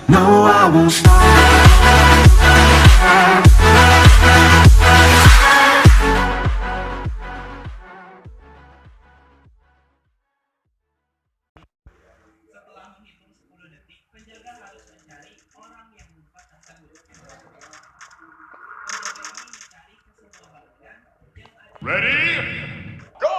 No, I won't stop. Setelah menghitung 10 detik, penjaga harus mencari orang yang lupa tersebut. Penjaga ini mencari ke semua bangunan yang ada. Ready? Go!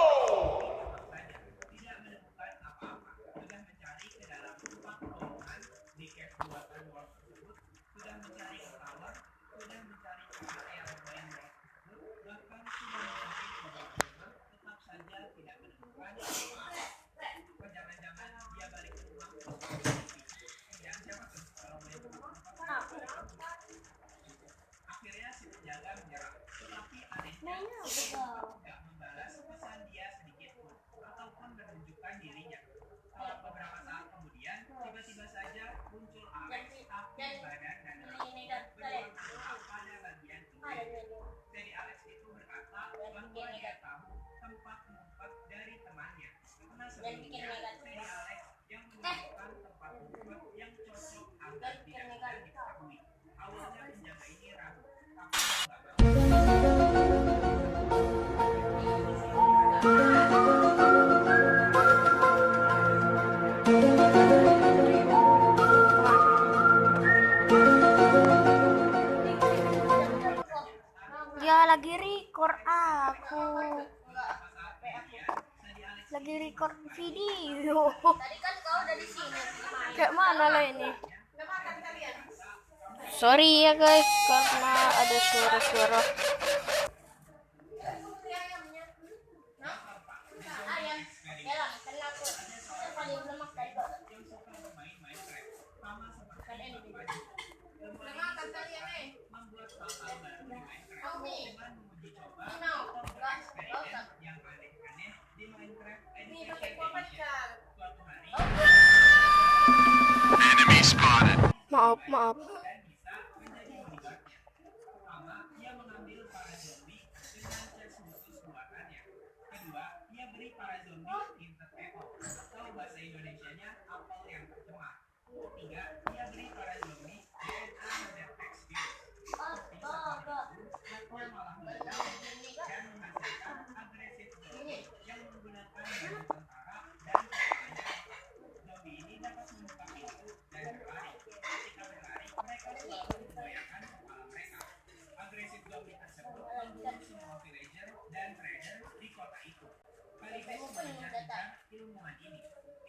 Tidak menemukan apa-apa. Sudah mencari ke dalam 4 ruangan di cache buatan Word tersebut. Sudah mencari ke tower. Sudah mencari ke area lain Word tersebut. Bahkan sudah mencari ke server. Tetap saja tidak menemukan apa-apa. Jangan-jangan dia balik ke rumah. Dan siapa tuh kalau boleh tebak? Akhirnya si penjaga menyerah. Tetapi anehnya tidak membalas pesan dia sedikit pun ataupun menunjukkan dirinya. Kalau beberapa saat kemudian tiba-tiba saja muncul Alex tapi badan dan rambutnya berwarna pada bagian pinggir. Jadi Alex itu berkata bahwa dia tahu tempat ngumpet dari temannya. Karena sebelumnya Teddy Alex yang menunjukkan tempat ngumpet yang cocok agar tidak mudah diketahui. Awalnya penjaga ini ragu, tapi mau nggak mau. Ya lagi record aku. Lagi record video. Tadi kan kau udah di sini. Kayak mana lah ini? Sorry ya guys karena ada suara-suara. Enemy spotted. Maaf. Pertama, dia mengambil para zombie dengan chest khusus buatannya. Kedua, dia beri para zombie tinted apple atau bahasa Indonesianya apel yang tercemar. Ketiga, dia beri para zombie DNA mendeteksi virus. Bisa mereka malah meledak dan menghasilkan agresif zombie yang menggunakan baju tentara dan katanya. Zombie ini dapat membuka pintu dan berlari. Ketika berlari, mereka selalu memgoyangkan kepala mereka. Agresif zombie tersebut membunuh semua villager dan trader di kota itu. Kalides mengajarkan ilmuwan ini.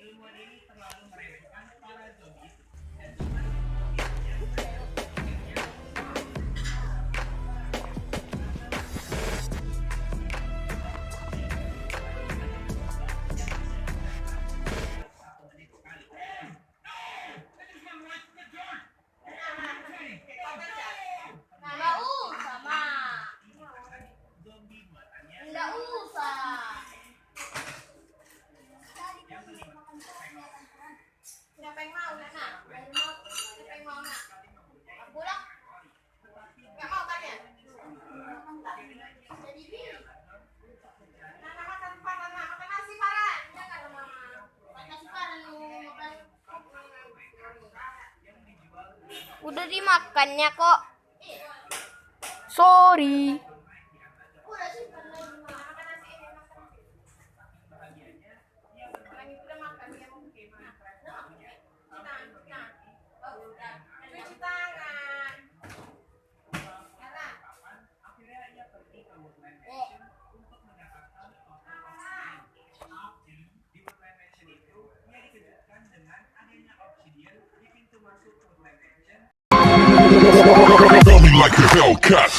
Ilmuwan ini terlalu meremehkan para zombie itu dan cuma membiarkan mereka berpikirnya. Satu menit sekali. Nggak usah, Ma. Zombie buatannya Nggak usah. yang kelima. Siapa yang mau, Nak? Siapa yang mau, Nak? Aku lah. Nggak mau kan ya? Jadi pilih. Nana makan Farhan, Nak. Makan nasi Farhan. Jangan, Mama. Makan nasi Farhan, makan. Udah dimakannya kok. Sorry. Udah sih, makan nasi ini, makan nasi. Orang itu udah makan, dia mau gimana? Oh, udah. Cuci tangan. Nana. Akhirnya ia pergi ke Woodland Mansion untuk mendapatkan foto Obsidian. Di Woodland Mansion itu, ia dikejutkan dengan adanya Obsidian di pintu masuk Woodland Mansion. Feel me like a Hellcat.